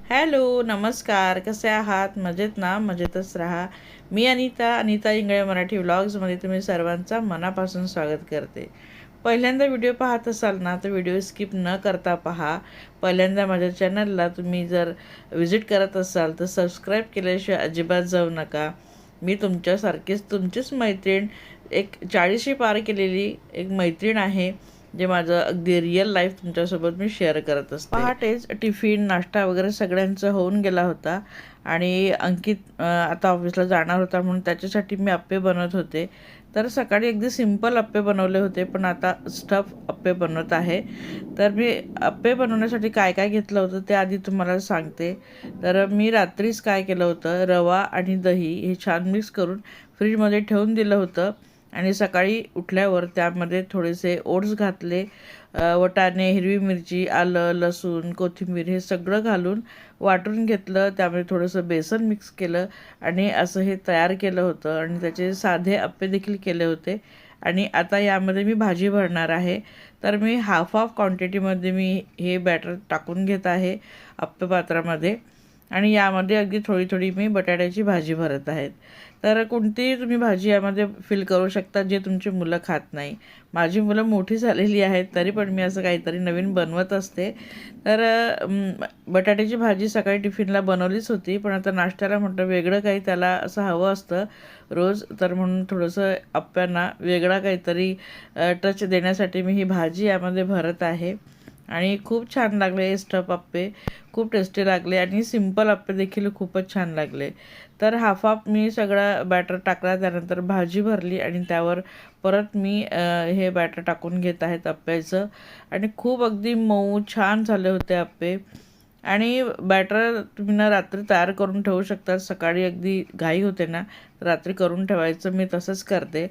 Hello, नमस्कार. कसे आहात? मजेत ना? मजेतच राहा. मी अनिता इंगळे मराठी व्लॉग्समध्ये तुम्ही सर्वांचा मनापासून स्वागत करते. पहिल्यांदा व्हिडिओ पाहत असाल ना, तर व्हिडिओ स्किप न करता पहा. पहिल्यांदा माझ्या चॅनलला तुम्ही जर व्हिजिट करत असाल तर सबस्क्राईब केल्याशिवाय अजिबात जाऊ नका. मी तुमच्यासारखीच तुमचीच मैत्रीण, एक 40शी पार केलेली एक मैत्रीण आहे, जे माझं अगदी रिअल लाईफ तुमच्यासोबत मी शेअर करत असते. पहाटेच टिफिन नाश्ता वगैरे सगळ्यांचं होऊन गेला होता आणि अंकित आता ऑफिसला जाणार होता, म्हणून त्याच्यासाठी मी अप्पे बनवत होते. तर सकाळी अगदी सिंपल अप्पे बनवले होते, पण आता स्टफ अप्पे बनवत आहे. तर मी अप्पे बनवण्यासाठी काय काय घेतलं होतं ते आधी तुम्हाला सांगते. तर मी रात्रीच काय केलं होतं, रवा आणि दही हे छान मिक्स करून फ्रीजमध्ये ठेवून दिलं होतं आणि सकाळी उठल्यावर त्यामध्ये थोडेसे ओट्स घातले, वाटाणे, हिरवी मिरची, आलं, लसूण, कोथिंबीर हे सगळं घालून वाटून घेतलं. त्यामध्ये थोडंसं बेसन मिक्स केलं आणि असं हे तयार केलं होतं आणि त्याचे साधे अप्पे देखील केले होते. आणि आता यामध्ये मी भाजी भरणार आहे. तर मी हाफ क्वांटिटीमध्ये मी हे बॅटर टाकून घेत आहे अप्पे पात्रामध्ये आणि यामध्ये अगदी थोडी थोडी मी बटाट्याची भाजी भरत आहेत. तर कोणतीही तुम्ही भाजी यामध्ये फिल करू शकता जे तुमची मुलं खात नाही. माझी मुलं मोठी झालेली आहेत, तरी पण मी असं काहीतरी नवीन बनवत असते. तर बटाट्याची भाजी सकाळी टिफिनला बनवलीच होती, पण आता नाश्त्याला म्हटलं वेगळं काही त्याला असं हवं असतं रोज, तर म्हणून थोडंसं अप्प्यांना वेगळा काहीतरी टच देण्यासाठी मी ही भाजी यामध्ये भरत आहे. आणि खूप छान लागले स्टफ अप्पे, खूप टेस्टी लागले आणि सिंपल अप्पे देखील खूपच छान लागले. तर हाफ मी सगळा बॅटर टाकला, त्यानंतर भाजी भरली आणि त्यावर परत मी हे बॅटर टाकून घेत आहेत अप्प्याचं आणि खूप अगदी मऊ छान झाले होते अप्पे. आणि बॅटर तुम्ही ना रात्री तयार करून ठेवू शकता. सकाळी अगदी घाई होते ना, रात्री करून ठेवायचं. मी तसंच करते.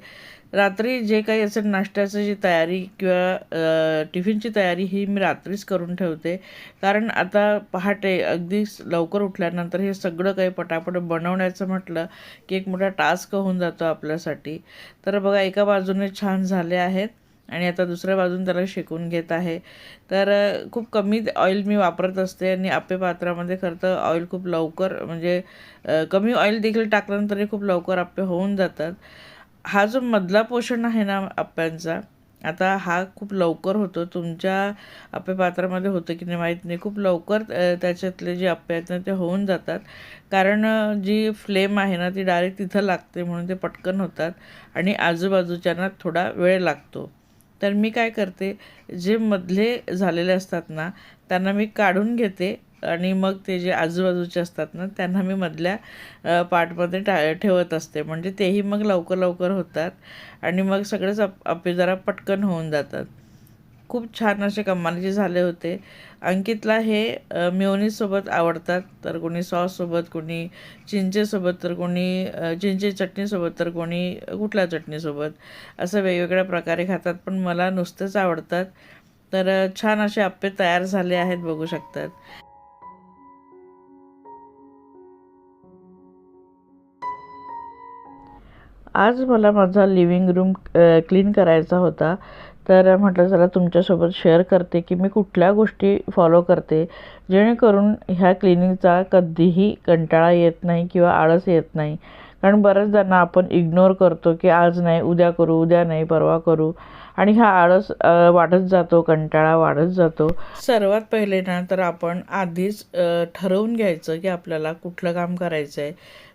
रात्री जे काही असेल नाश्त्याची जी तयारी किंवा टिफिनची तयारी ही मी रात्रीच करून ठेवते, कारण आता पहाटे अगदी लवकर उठल्यानंतर हे सगळं काही पटापट बनवण्याचं म्हटलं की एक मोठा टास्क होऊन जातो आपल्यासाठी. तर बघा, एका बाजूने छान झाले आहेत आणि आता दुसऱ्या बाजून त्याला शेकून घेत आहे. तर खूप कमी ऑइल मी वापरत असते आणि अप्पे पात्रामध्ये खरं तर ऑइल खूप लवकर म्हणजे कमी ऑइल देखील टाकल्यानंतरही खूप लवकर अप्पे होऊन जातात. हा जो मधला पोर्शन आहे ना अप्प्यांचा, आता हा खूप लवकर होतो. तुमच्या अप्पे पात्रामध्ये होतं की नाही माहीत नाही, खूप लवकर त्याच्यातले जे अप्पे आहेत ना ते होऊन जातात, कारण जी फ्लेम आहे ना ती डायरेक्ट तिथं लागते, म्हणून ते पटकन होतात आणि आजूबाजूच्यांना थोडा वेळ लागतो. तर मी काय करते, जे मधले झालेले असतात ना त्यांना मी काढून घेते आणि मग ते जे आजूबाजूचे असतात ना त्यांना मी मधल्या पार्टमध्ये ठेवत असते, म्हणजे तेही मग लवकर लवकर होतात आणि मग सगळेच अप्पे जरा पटकन होऊन जातात. खूप छान असे कमालीचे झाले होते. अंकितला हे मेयोनीजसोबत आवडतात, तर कोणी सॉससोबत, कोणी चिंचेसोबत, तर कोणी चिंचे चटणीसोबत, तर कोणी कुठल्या चटणीसोबत, असं वेगवेगळ्या प्रकारे खातात, पण मला नुसतेच आवडतात. तर छान असे अप्पे तयार झाले आहेत, बघू शकतात. आज मला माझा लिव्हिंग रूम क्लीन करायचा होता. तर म्हटलं चला तुमच्यासोबत शेअर करते की मी कुठल्या गोष्टी फॉलो करते, जेणेकरून ह्या क्लिनिंगचा कधीही कंटाळा येत नाही किंवा आळस येत नाही. कारण बऱ्याचदा आपण इग्नोर करतो की आज नाही, उद्या करू, उद्या नाही, परवा करू, आणि हा आळस वाढत जातो, कंटाळा वाढत जातो. सर्वात पहिले ना तर आपण आधीच ठरवून घ्यायचं की आपल्याला कुठलं काम करायचं आहे.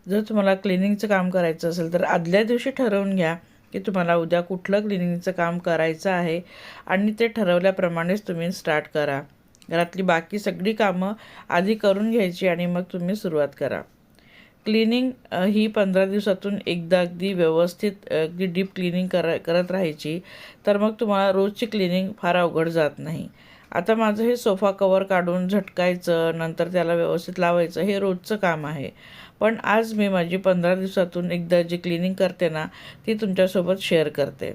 जर तुम्हाला क्लिनिंगचं काम करायचं असेल तर आदल्या दिवशी ठरवून घ्या की तुम्हाला उद्या कुठलं क्लिनिंगचं काम करायचं आहे आणि ते ठरवल्याप्रमाणेच तुम्ही स्टार्ट करा. घरातली बाकी सगळी कामं आधी करून घ्यायची आणि मग तुम्ही सुरुवात करा. क्लिनिंग ही 15 दिवसातून एकदा अगदी व्यवस्थित अगदी डीप क्लिनिंग करत राहायची, तर मग तुम्हाला रोजची क्लिनिंग फार अवघड जात नाही. आता माझं हे सोफा कवर काढून झटकायचं, नंतर त्याला व्यवस्थित लावायचं, हे रोजचं काम आहे. पण आज मी माझी 15 दिवसातून एकदा जी क्लिनिंग करते ना ती तुमच्यासोबत शेअर करते.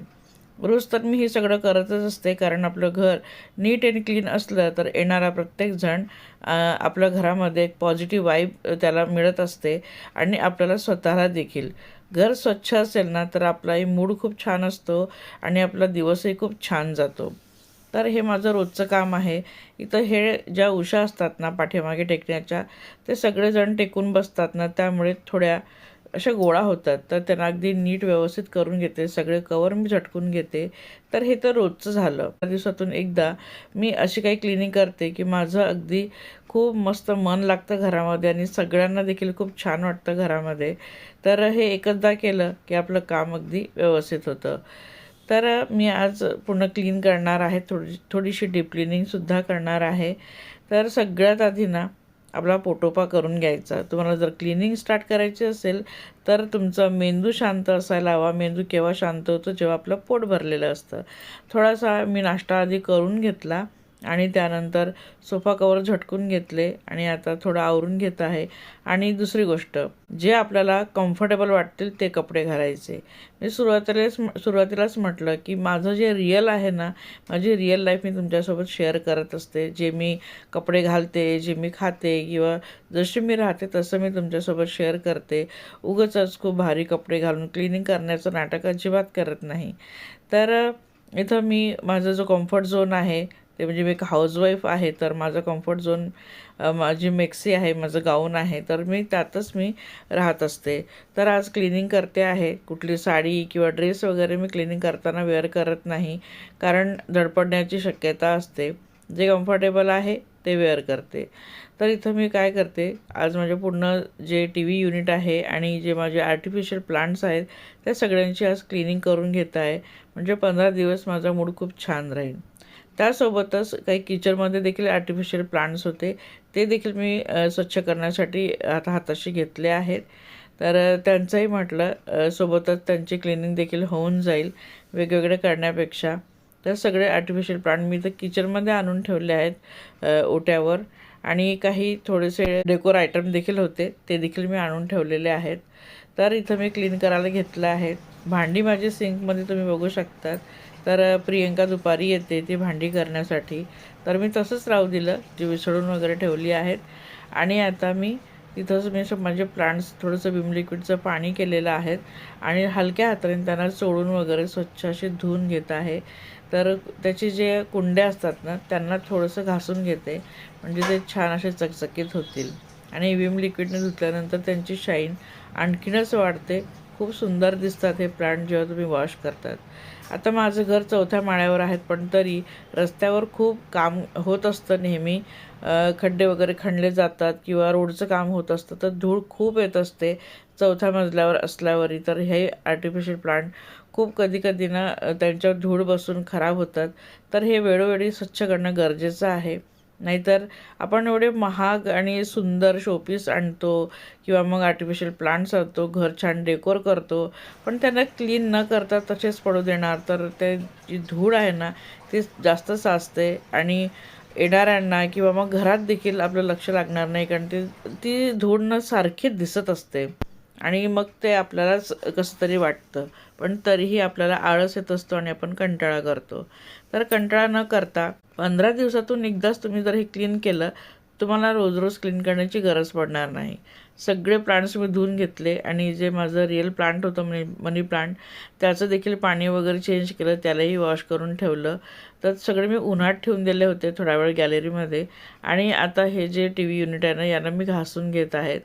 रोज तर मी हे सगळं करतच असते, कारण आपलं घर नीट अँड क्लीन असलं तर येणारा प्रत्येकजण आपल्या घरामध्ये एक पॉझिटिव्ह वाईब त्याला मिळत असते आणि आपल्याला स्वतःला देखील. घर स्वच्छ असेल ना तर आपलाही मूड खूप छान असतो आणि आपला दिवसही खूप छान जातो. तर हे माझं रोजचं काम आहे. इथं हे ज्या उशा असतात ना पाठीमागे टेकण्याच्या, ते सगळेजण टेकून बसतात ना, त्यामुळे थोड्या अशा गोळा होतात. तर त्यांना अगदी नीट व्यवस्थित करून घेते. सगळे कवर मी झटकून घेते. तर हे तर रोजचं झालं. दिवसातून एकदा मी अशी काही क्लिनिंग करते की माझं अगदी खूप मस्त मन लागतं घरामध्ये आणि सगळ्यांना देखील खूप छान वाटतं घरामध्ये. तर हे एकचदा केलं की आपलं काम अगदी व्यवस्थित होतं. तर मी आज पूर्ण क्लीन करणार आहे. थोडीशी डीप क्लिनिंगसुद्धा करणार आहे. तर सगळ्यात आधी ना आपला पोटोपा करून घ्यायचा. तुम्हाला जर क्लिनिंग स्टार्ट करायची असेल तर तुमचा मेंदू शांत असायला हवा. मेंदू केव्हा शांत होतो? जेव्हा आपलं पोट भरलेलं असतं. थोडासा मी नाश्ता आधी करून घेतला आणि त्यानंतर सोफा कवर झटकून घेतले आणि आता थोडं आवरून घेत आहे. आणि दुसरी गोष्ट, जे आपल्याला कम्फर्टेबल वाटतील ते कपडे घालायचे. मी सुरुवातीलाच म्हटलं की माझं जे रिअल आहे ना, माझी रिअल लाईफ मी तुमच्यासोबत शेअर करत असते. जे मी कपडे घालते, जे मी खाते किंवा जशी मी राहते तसं मी तुमच्यासोबत शेअर करते. उगाचच खूप भारी कपडे घालून क्लिनिंग करण्याचं नाटक अजिबात करत नाही. तर इथं मी माझा जो कम्फर्ट झोन आहे ते म्हणजे मी एक हाऊसवाईफ आहे, तर माझं कम्फर्ट झोन माझी मेक्सी आहे, माझं गाऊन आहे, तर मी त्यातच मी राहत असते. तर आज क्लिनिंग करते आहे. कुठली साडी किंवा ड्रेस वगैरे मी क्लिनिंग करताना वेअर करत नाही, कारण धडपडण्याची शक्यता असते. जे कम्फर्टेबल आहे ते वेअर करते. तर इथं मी काय करते, आज माझे पूर्ण जे टी व्ही युनिट आहे आणि जे माझे आर्टिफिशियल प्लांट्स आहेत त्या सगळ्यांची आज क्लिनिंग करून घेत आहे. म्हणजे 15 दिवस माझा मूड खूप छान राहील. त्यासोबतच काही किचनमध्ये देखील आर्टिफिशियल प्लांट्स होते, ते देखील मी स्वच्छ करण्यासाठी आता हाताशी घेतले आहेत. तर त्यांचंही म्हटलं सोबतच त्यांची क्लिनिंग देखील होऊन जाईल वेगवेगळे करण्यापेक्षा. तर सगळे आर्टिफिशियल प्लांट मी तर किचनमध्ये आणून ठेवले आहेत ओट्यावर. आणि काही थोडेसे डेकोर आयटम देखील होते, ते देखील मी आणून ठेवलेले आहेत. तर इथं मी क्लीन करायला घेतलं आहे. भांडी माझी सिंकमध्ये तुम्ही बघू शकतात. तर प्रियंका दुपारी येते ती भांडी करण्यासाठी, तर मी तसंच राहू दिलं, जी विसळून वगैरे ठेवली आहेत. आणि आता मी तिथंच मी माझे प्लांट्स थोडंसं विम लिक्विडचं पाणी केलेलं आहे आणि हलक्या हाताने त्यांना चोळून वगैरे स्वच्छ असे धुवून घेत आहे. तर त्याचे जे कुंड्या असतात ना त्यांना थोडंसं घासून घेते, म्हणजे ते छान असे चकचकीत होतील. आणि विम लिक्विडने धुतल्यानंतर त्यांची शाईन आणखीनच वाढते. खूप सुंदर दिसतात हे प्लांट जेव्हा तुम्ही वॉश करतात. आता माझं घर 4थ्या माळ्यावर आहेत, पण तरी रस्त्यावर खूप काम होत असतं नेहमी. खड्डे वगैरे खणले जातात किंवा रोडचं काम होत असतं, तर धूळ खूप येत असते 4थ्या मजल्यावर असल्यावरही. तर हे आर्टिफिशियल प्लांट खूप कधी ना त्यांच्यावर धूळ बसून खराब होतात. तर हे वेळोवेळी स्वच्छ करणं गरजेचं आहे. नाहीतर आपण एवढे महाग आणि सुंदर शोपीस आणतो किंवा मग आर्टिफिशियल प्लांट्स आणतो, घर छान डेकोर करतो, पण त्यांना क्लीन न करता तसेच पडू देणार तर ते जी धूळ आहे ना ती जास्त साचते आणि येणाऱ्यांना किंवा मग घरात देखील आपलं लक्ष लागणार नाही, कारण ती धूळ न सारखी दिसत असते आणि मग ते आपल्यालाच कसं तरी वाटतं. पण तरीही आपल्याला आळस येत असतो आणि आपण कंटाळा करतो. तर कंटाळा न करता 15 दिवसातून एकदाच तुम्ही जर हे क्लीन केलं, तुम्हाला रोज रोज क्लीन करण्याची गरज पडणार नाही. सगळे प्लांट्स मी धुवून घेतले आणि जे माझं रिअल प्लांट होतं मनी प्लांट, त्याचं देखील पाणी वगैरे चेंज केलं, त्यालाही वॉश करून ठेवलं. तर सगळे मी उन्हात ठेवून दिले होते थोडा वेळ गॅलरीमध्ये. आणि आता हे जे टी व्ही युनिट आहे ना यांना मी घासून घेत आहेत.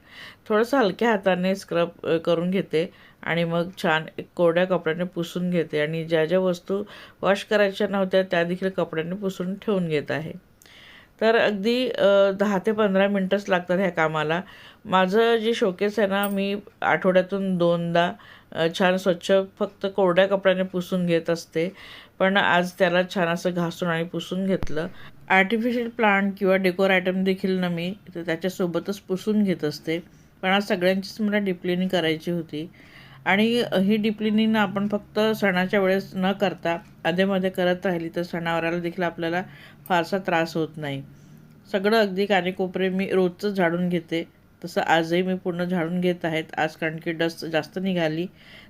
थोडंसं हलक्या हाताने स्क्रब करून घेते आणि मग छान एक कोरड्या कपड्याने पुसून घेते आणि ज्या ज्या वस्तू वॉश करायच्या नव्हत्या त्या देखील कपड्याने पुसून ठेवून घेत आहे. तर अगदी 10 ते 15 मिनटंच लागतात ह्या कामाला. माझं जे शोकेस आहे ना मी आठवड्यातून 2दा छान स्वच्छ फक्त कोरड्या कपड्याने पुसून घेत असते. पण आज त्याला छान असं घासून आणि पुसून घेतलं. आर्टिफिशियल प्लांट किंवा डेकोर आयटम देखील ना मी त्याच्यासोबतच पुसून घेत असते. पण आज सगळ्यांचीच मला डीप क्लिनिंग करायची होती. आणि ही डीप क्लिनिंग आपण फक्त सणाच्या वेळेस न करता अधेमध्ये करत राहिली तर सणावाराला देखील आपल्याला फारसा त्रास होत नाही. सगळं अगदी कानेकोपरे मी रोजचं झाडून घेते. तसं आजही मी पूर्ण झाडून घेत आहेत. आज कारण की डस्ट जास्त निघाली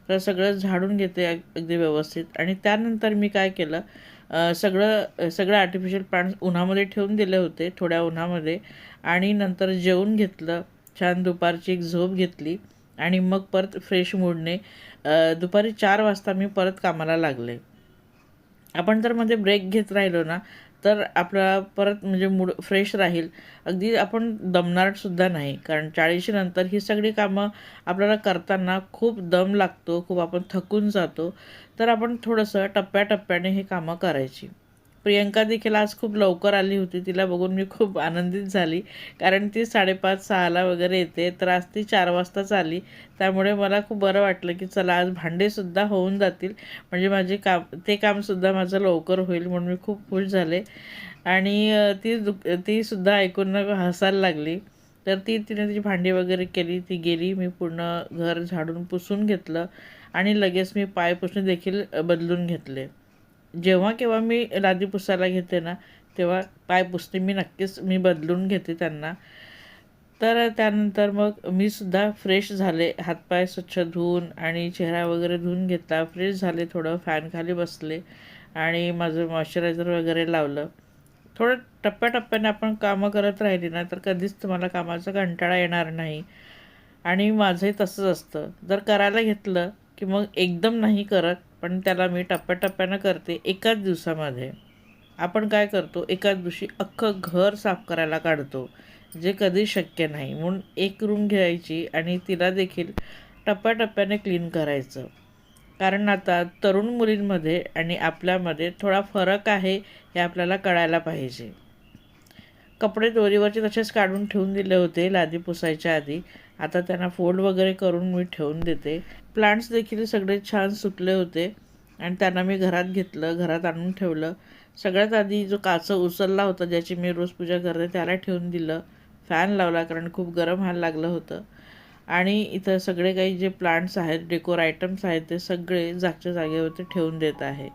तर सगळं झाडून घेते अगदी व्यवस्थित. आणि त्यानंतर मी काय केलं, सगळं आर्टिफिशियल प्लांट्स उन्हामध्ये ठेवून दिले होते थोड्या उन्हामध्ये. आणि नंतर जेवून घेतलं, छान दुपारची एक झोप घेतली आणि मग परत फ्रेश मूडने दुपारी 4 वाजता मी परत कामाला लागले. आपण जर मध्ये ब्रेक घेत राहिलो ना तर आपला परत म्हणजे मूड फ्रेश राहील. अगदी आपण दमणारसुद्धा नाही, कारण 40शी नंतर ही सगळी कामं आपल्याला करताना खूप दम लागतो, खूप आपण थकून जातो. तर आपण थोडंसं टप्प्याटप्प्याने हे कामं करायची. प्रियंका देखील आज खूप लवकर आली होती. तिला बघून मी खूप आनंदित झाली, कारण ती 5:30-6ला वगैरे येते, तर आज ती 4 वाजताच आली. त्यामुळे मला खूप बरं वाटलं की चला आज भांडेसुद्धा होऊन जातील, म्हणजे माझे ते कामसुद्धा माझं लवकर होईल, म्हणून मी खूप खुश झाले. आणि तीसुद्धा ऐकून ना हसायला लागली. तर तिने तिची भांडी वगैरे केली, ती गेली. मी पूर्ण घर झाडून पुसून घेतलं आणि लगेच मी पायपुसणी देखील बदलून घेतले. जेव्हा केव्हा मी लादी पुसायला घेते ना, तेव्हा पायपुसणी मी बदलून घेते त्यांना. तर त्यानंतर मग मी सुद्धा फ्रेश झाले, हातपाय स्वच्छ धुवून आणि चेहरा वगैरे धुवून घेतला, फ्रेश झाले, थोडं फॅनखाली बसले आणि माझं मॉइश्चरायझर वगैरे लावलं. थोडं टप्प्याटप्प्याने आपण कामं करत राहिली ना तर कधीच तुम्हाला कामाचा कंटाळा येणार नाही. आणि माझंही तसंच असतं, जर करायला घेतलं की मग एकदम नाही करत, पण त्याला मी टप्प्याटप्प्यानं करते एकाच दिवसामध्ये. आपण काय करतो, एकाच दिवशी अख्खं घर साफ करायला काढतो, जे कधी शक्य नाही. म्हणून एक रूम घ्यायची आणि तिला देखील टप्प्याटप्प्याने क्लीन करायचं. कारण आता तरुण मुलींमध्ये आणि आपल्यामध्ये थोडा फरक आहे, हे आपल्याला कळायला पाहिजे. कपडे दोरीवरचे तसेच काढून ठेवून दिले होते लादी पुसायच्या आधी. आता त्यांना फोल्ड वगैरे करून मी ठेवून देते. प्लांट्स देखील सगळे छान सुकले होते आणि त्यांना मी घरात घेतलं, घरात आणून ठेवलं. सगळ्यात आधी जो काचा उचलला होता, ज्याची मी रोज पूजा करते, त्याला ठेवून दिलं. फॅन लावला, कारण खूप गरम व्हायला लागलं होतं. आणि इथं सगळे काही जे प्लांट्स आहेत, डेकोर आयटम्स आहेत, ते सगळे जागच्या जागेवरती ठेवून देत आहे.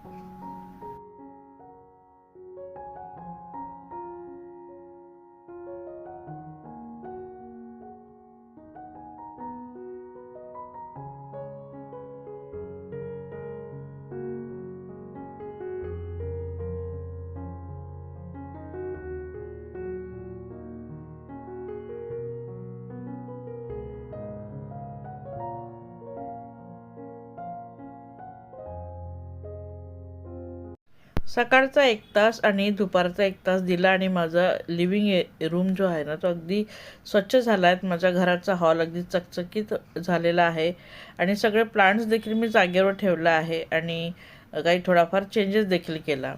सकाळचा 1 तास आणि दुपारचा 1 तास दिला आणि माझा लिव्हिंग रूम जो आहे ना, तो अगदी स्वच्छ झाला आहे. माझ्या घराचा हॉल अगदी चकचकीत झालेला आहे आणि सगळे प्लांट्स देखील मी जागेवर ठेवलं आहे आणि काही थोडाफार चेंजेस देखील केला.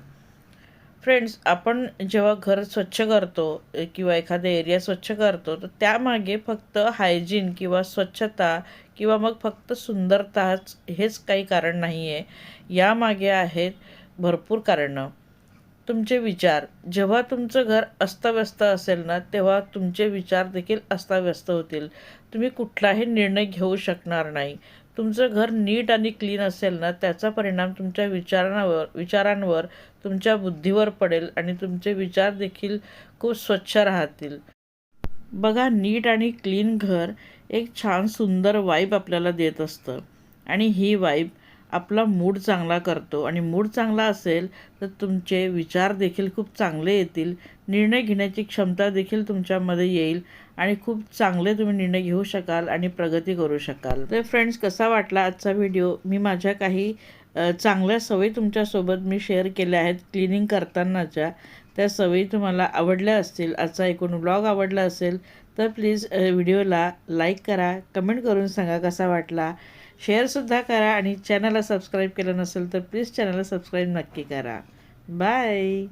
फ्रेंड्स, आपण जेव्हा घर स्वच्छ करतो किंवा एखादा एरिया स्वच्छ करतो, तर त्यामागे फक्त हायजीन किंवा स्वच्छता किंवा मग फक्त सुंदरताच हेच काही कारण नाही आहे. यामागे आहेत भरपूर कारणं. तुमचे विचार. जेव्हा तुमचं घर अस्ताव्यस्त असेल ना, तेव्हा तुमचे विचार देखील अस्ताव्यस्त होतील. तुम्ही कुठलाही निर्णय घेऊ शकणार नाही. तुमचं घर नीट आणि क्लीन असेल ना, त्याचा परिणाम तुमच्या विचारांवर, तुमच्या बुद्धीवर पडेल आणि तुमचे विचार देखील खूप स्वच्छ राहतील. बघा, नीट आणि क्लीन घर एक छान सुंदर वाईब आपल्याला देत असतं आणि ही वाईब आपला मूड चांगला करतो आणि मूड चांगला असेल तर तुमचे विचार देखील खूप चांगले येतील. निर्णय घेण्याची क्षमता देखील तुमच्यामध्ये येईल आणि खूप चांगले तुम्ही निर्णय घेऊ शकाल आणि प्रगती करू शकाल. तर फ्रेंड्स, कसा वाटला आजचा व्हिडिओ? मी माझ्या काही चांगल्या सवयी तुमच्यासोबत मी शेअर केल्या आहेत क्लिनिंग करतानाच्या. त्या सवयी तुम्हाला आवडल्या असतील, आजचा एकूण व्लॉग आवडला असेल तर प्लीज व्हिडिओला लाईक करा, कमेंट करून सांगा कसा वाटला, शेअरसुद्धा करा आणि चॅनलला सबस्क्राईब केलं नसेल तर प्लीज चॅनलला सबस्क्राईब नक्की करा. बाय.